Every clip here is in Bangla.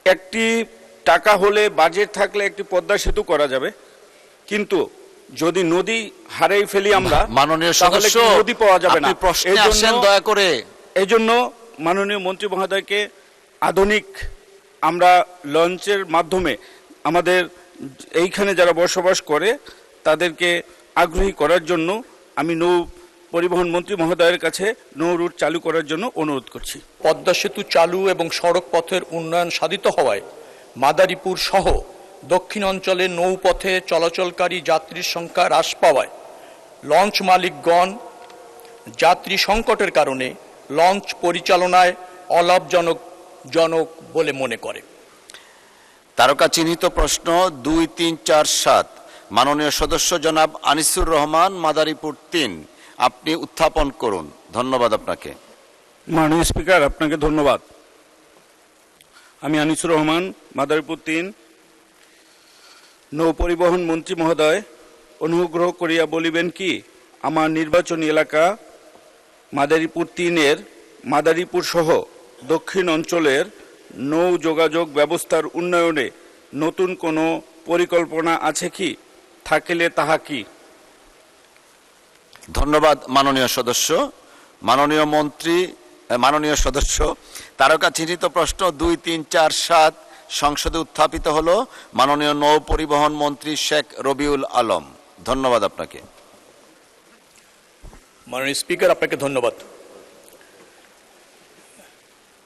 একটি টাকা হলে বাজেট থাকলে একটি পদ্মা সেতু করা যাবে, কিন্তু যদি নদী হারিয়ে ফেলি আমরা মাননীয় তাহলে সদস্য নদী পাওয়া যাবে না। আপনি প্রশ্নে আসেন দয়া করে। এই জন্য মাননীয় মন্ত্রী মহোদয়কে আধুনিক আমরা লঞ্চের মাধ্যমে আমাদের এইখানে যারা বসবাস করে তাদেরকে আগ্রহী করার জন্য আমি নৌ পরিবহন মন্ত্রী মহোদয়ের কাছে নৌ রুট চালু করার জন্য অনুরোধ করছি। পদ্মা সেতু চালু এবং সড়ক পথের উন্নয়ন সাধিত হওয়ায় মাদারীপুর সহ দক্ষিণ অঞ্চলে নৌপথে চলাচলকারী যাত্রীর সংখ্যা হ্রাস পাওয়ায় লঞ্চ মালিকগণ যাত্রী সংকটের কারণে লঞ্চ পরিচালনায় অলাভজনক বলে মনে করে। তারকা চিহ্নিত প্রশ্ন 2, 3, 4, 7 মাননীয় সদস্য জনাব আনিসুর রহমান, মাদারীপুর 3, আপনি উত্থাপন করুন। ধন্যবাদ আপনাকে। মাননীয় স্পিকার, আপনাকে ধন্যবাদ। আমি আনিসুর রহমান, মাদারীপুর 3। নৌ পরিবহন মন্ত্রী মহোদয়, অনুগ্রহ করিয়া বলিবেন কি আমার নির্বাচনী এলাকা মাদারীপুর 3-এর মাদারীপুর সহ দক্ষিণ অঞ্চলের নৌ যোগাযোগ ব্যবস্থার উন্নয়নে নতুন কোনো পরিকল্পনা আছে কি, থাকিলে তাহা কি? ধন্যবাদ মাননীয় সদস্য। মাননীয় সদস্য, তারকা চিহ্নিত প্রশ্ন 2, 3, 4, 7 সংসদে উত্থাপিত হলো। মাননীয় নৌ পরিবহন মন্ত্রী শেখ রবিউল আলম, ধন্যবাদ আপনাকে। মাননীয় স্পিকার, আপনাকে ধন্যবাদ।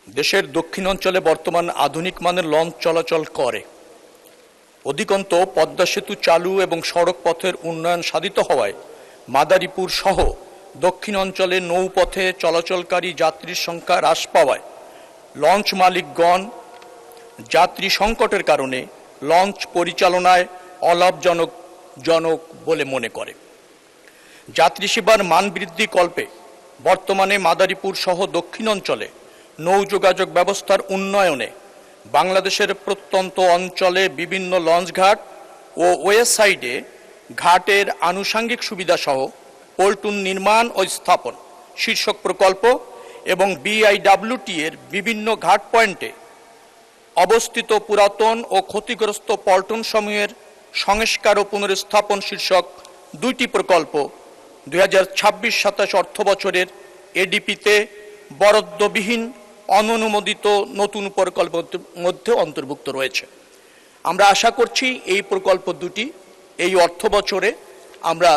দেশের দক্ষিণ অঞ্চলে বর্তমান আধুনিক মানের লঞ্চ চলাচল করে। অধিকন্ত পদ্মা সেতু চালু এবং সড়ক পথের উন্নয়ন সাধিত হওয়ায় মাদারীপুর সহ দক্ষিণ অঞ্চলে নৌপথে চলাচলকারী যাত্রীর সংখ্যা হ্রাস পাওয়ায় লঞ্চ মালিকগণ যাত্রী সংকটের কারণে লঞ্চ পরিচালনায় অলাভজনক বলে মনে করে। যাত্রী সেবার মান বৃদ্ধি কল্পে বর্তমানে মাদারীপুর সহ দক্ষিণ অঞ্চলে নৌ যোগাযোগ ব্যবস্থার উন্নয়নে বাংলাদেশের প্রত্যন্ত অঞ্চলে বিভিন্ন লঞ্চঘাট ও ওয়েসাইডে ঘাটের আনুষঙ্গিক সুবিধাসহ পল্টন নির্মাণ ও স্থাপন শীর্ষক প্রকল্প এবং BIWT এর বিভিন্ন ঘাট পয়েন্টে অবস্থিত পুরাতন ও ক্ষতিগ্রস্ত পল্টন সমূহের সংস্কার ও পুনর্স্থাপন শীর্ষক 2টি প্রকল্প 2026-27 অর্থ বছরের ADP-তে বরাদ্দবিহীন অননুমোদিত নতুন প্রকল্পের মধ্যে অন্তর্ভুক্ত রয়েছে। আমরা আশা করছি এই প্রকল্প দুটি এই অর্থ বছরে আমরা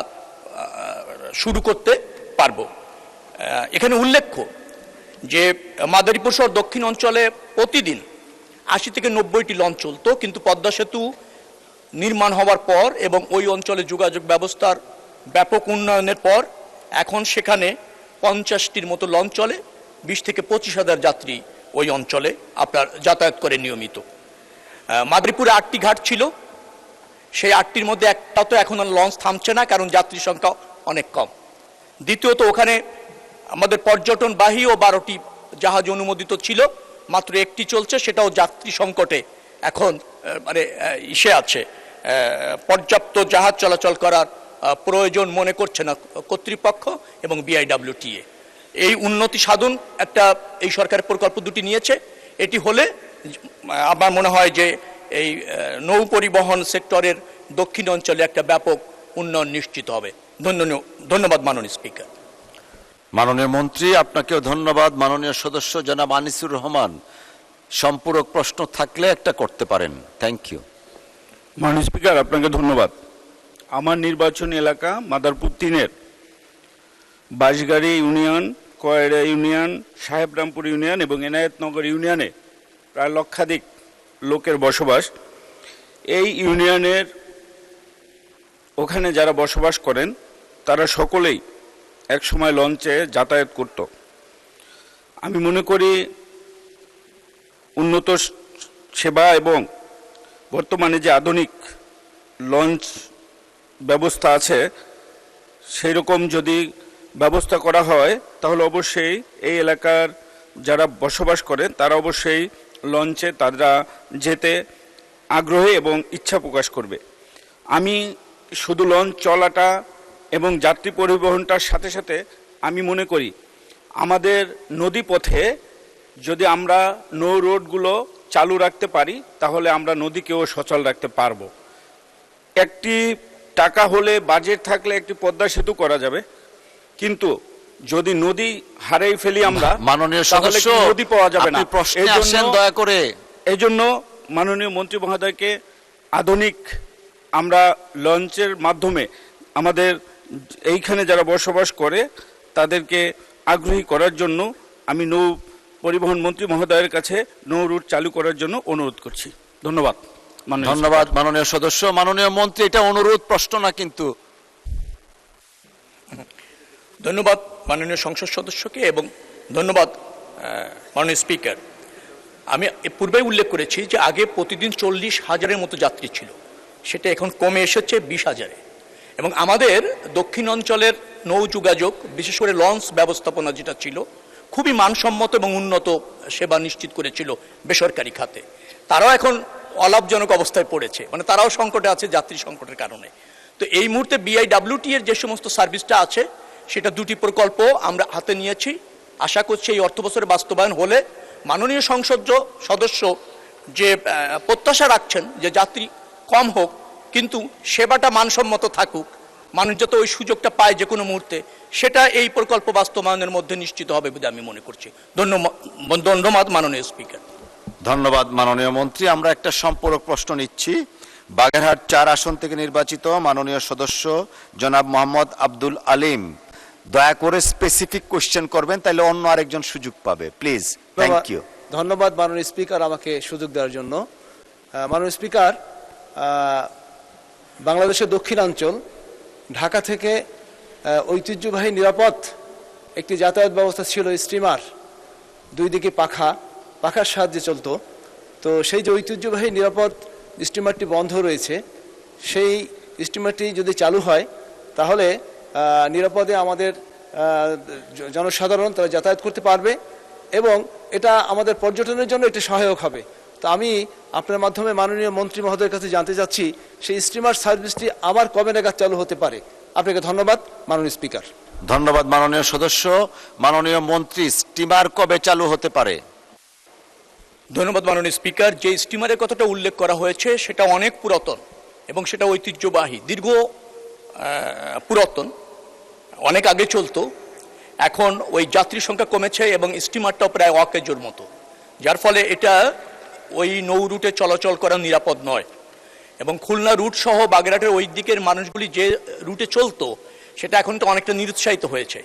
শুরু করতে পারব। এখানে উল্লেখ্য যে মাদারীপুর সহ দক্ষিণ অঞ্চলে প্রতিদিন 80 থেকে 90টি লঞ্চ চলত, কিন্তু পদ্মা সেতু নির্মাণ হওয়ার পর এবং ওই অঞ্চলে যোগাযোগ ব্যবস্থার ব্যাপক উন্নয়নের পর এখন সেখানে 50টির মতো লঞ্চ চলে। 20 থেকে 25 হাজার যাত্রী ওই অঞ্চলে আপনার যাতায়াত করে নিয়মিত। মাদারীপুরে 8টি ঘাট ছিল, সেই 8টির মধ্যে একটা তো এখন লঞ্চ থামছে না, কারণ যাত্রী সংখ্যা অনেক কম। দ্বিতীয়ত, ওখানে আমাদের পর্যটনবাহী ও 12টি জাহাজ অনুমোদিত ছিল, মাত্র একটি চলছে, সেটাও যাত্রী সংকটে এখন আছে। পর্যাপ্ত জাহাজ চলাচল করার প্রয়োজন মনে করছে না কর্তৃপক্ষ এবং BIWT। এই উন্নতি সাধন একটা এই সরকারের প্রকল্প দুটি নিয়েছে। এটি হলে আমার মনে হয় যে এই নৌ পরিবহন সেক্টরের দক্ষিণ অঞ্চলে একটা ব্যাপক উন্নয়ন নিশ্চিত হবে। ধন্যবাদ মাননীয় স্পিকার। মাননীয় মন্ত্রী, আপনাকেও ধন্যবাদ। মাননীয় সদস্য জনাব আনিসুর রহমান, সম্পূরক প্রশ্ন থাকলে একটা করতে পারেন। Thank you. মাননীয় স্পিকার, আপনাকে ধন্যবাদ। আমার নির্বাচনী এলাকা মাদারীপুর 3-এর বাঁশগাড়ি ইউনিয়ন, কয়রা ইউনিয়ন, সাহেবরামপুর ইউনিয়ন এবং এনায়েতনগর ইউনিয়নে প্রায় লক্ষাধিক লোকের বসবাস। এই ইউনিয়নের ওখানে যারা বসবাস করেন তারা সকলেই একসময় লঞ্চে যাতায়াত করত। আমি মনে করি উন্নত সেবা এবং বর্তমানে যে আধুনিক লঞ্চ ব্যবস্থা আছে সেই রকম যদি ব্যবস্থা করা হয় তাহলে অবশ্যই এই এলাকার যারা বসবাস করেন তারা অবশ্যই লঞ্চে তারা যেতে আগ্রহী এবং ইচ্ছা প্রকাশ করবে। আমি শুধু লঞ্চ চলাটা এবং যাত্রী পরিবহনটার সাথে সাথে আমি মনে করি আমাদের নদী পথে যদি আমরা নৌ রোডগুলো চালু রাখতে পারি তাহলে আমরা নদীকেও সচল রাখতে পারবো। একটি টাকা হলে, বাজেট থাকলে একটি পদ্মা সেতু করা যাবে, কিন্তু যদি নদী হারিয়ে ফেলি আমরা, মাননীয় তাহলে সদস্য, কি নদী পাওয়া যাবে না। আপনি প্রশ্নে আসেন দয়া করে। এই জন্য মাননীয় মন্ত্রী মহোদয়কে আধুনিক আমরা লঞ্চের মাধ্যমে আমাদের এইখানে যারা বসবাস করে তাদেরকে আগ্রহী করার জন্য আমি নৌ পরিবহন মন্ত্রী মহোদয়ের কাছে নৌ রুট চালু করার জন্য অনুরোধ করছি। ধন্যবাদ। ধন্যবাদ মাননীয় সদস্য। মাননীয় মন্ত্রী, এটা অনুরোধ, প্রশ্ন না কিন্তু। ধন্যবাদ মাননীয় সংসদ সদস্যকে এবং ধন্যবাদ মাননীয় স্পিকার। আমি পূর্বেই উল্লেখ করেছি যে আগে প্রতিদিন 40,000-এর মতো যাত্রী ছিল, সেটা এখন কমে এসেছে 20,000-এ। এবং আমাদের দক্ষিণ অঞ্চলের নৌ যোগাযোগ, বিশেষ করে লঞ্চ ব্যবস্থাপনা যেটা ছিল, খুবই মানসম্মত এবং উন্নত সেবা নিশ্চিত করেছিল বেসরকারি খাতে। তারাও এখন অলাভজনক অবস্থায় পড়েছে, মানে তারাও সংকটে আছে যাত্রী সংকটের কারণে। তো এই মুহূর্তে BIWT এর যে সমস্ত সার্ভিসটা আছে, সেটা 2টি প্রকল্প আমরা হাতে নিয়েছি। আশা করছি এই অর্থবছরে বাস্তবায়ন হলে মাননীয় সংসদ সদস্য যে প্রত্যাশা রাখছেন যে যাত্রী কম হোক কিন্তু সেবাটা মানসম্মত থাকুক, মানুষ যাতে ওই সুযোগটা পায় যে কোনো মুহূর্তে, সেটা এই প্রকল্প বাস্তবায়নের মধ্যে নিশ্চিত হবে বলে আমি মনে করছি। ধন্যবাদ মাননীয় স্পিকার। ধন্যবাদ মাননীয় মন্ত্রী। আমরা একটা সম্পূরক প্রশ্ন নিচ্ছি। বাগেরহাট 4 আসন থেকে নির্বাচিত মাননীয় সদস্য জনাব মোহাম্মদ আব্দুল আলিম, দয়া করে স্পেসিফিক কোশ্চেন করবেন, তাহলে অন্য আরেকজন সুযোগ পাবে, প্লিজ। Thank you. ধন্যবাদ মাননীয় স্পিকার আমাকে সুযোগ দেওয়ার জন্য। মাননীয় স্পিকার, বাংলাদেশের দক্ষিণাঞ্চল ঢাকা থেকে ঐতিহ্যবাহী নিরাপদ একটি যাতায়াত ব্যবস্থা ছিল স্টিমার, 2 দিকে পাখার সাহায্যে চলতো। তো সেই যে ঐতিহ্যবাহী নিরাপদ স্টিমারটি বন্ধ রয়েছে, সেই স্টিমারটি যদি চালু হয় তাহলে নিরাপদে আমাদের জনসাধারণ তারা যাতায়াত করতে পারবে এবং এটা আমাদের পর্যটনের জন্য এটি সহায়ক হবে। তো আমি আপনার মাধ্যমে মাননীয় মন্ত্রী মহোদয়ের কাছে জানতে চাচ্ছি সেই স্টিমার সার্ভিসটি আবার কবে নাগাদ চালু হতে পারে। আপনাকে ধন্যবাদ মাননীয় স্পিকার। ধন্যবাদ মাননীয় সদস্য। মাননীয় মন্ত্রী, স্টিমার কবে চালু হতে পারে? ধন্যবাদ মাননীয় স্পিকার। যে স্টিমারের কথাটা উল্লেখ করা হয়েছে সেটা অনেক পুরাতন এবং সেটা ঐতিহ্যবাহী, দীর্ঘ পুরাতন, অনেক আগে চলতো। এখন ওই যাত্রী সংখ্যা কমেছে এবং স্টিমারটাও প্রায় অকেজোর মতো, যার ফলে এটা ওই নৌ রুটে চলাচল করা নিরাপদ নয়। এবং খুলনা রুট সহ বাগেরহাটের ওই দিকের মানুষগুলি যে রুটে চলতো সেটা এখন তো অনেকটা নিরুৎসাহিত হয়েছে,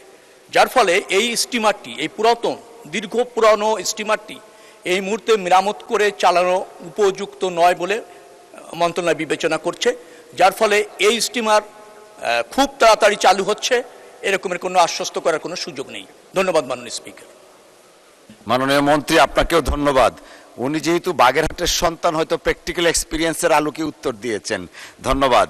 যার ফলে এই স্টিমারটি, এই পুরাতন পুরানো স্টিমারটি এই মুহূর্তে মেরামত করে চালানো উপযুক্ত নয় বলে মন্ত্রণালয় বিবেচনা করছে, যার ফলে এই স্টিমার খুব তাড়াতাড়ি চালু হচ্ছে, এরকমের কোনো আশ্বস্ত করার কোনো সুযোগ নেই। ধন্যবাদ মাননীয় স্পিকার। মাননীয় মন্ত্রী, আপনাকেও ধন্যবাদ। উনি যেহেতু বাগেরহাটের সন্তান, হয়তো প্র্যাকটিক্যাল এক্সপিরিয়েন্সের আলোকে উত্তর দিয়েছেন। ধন্যবাদ।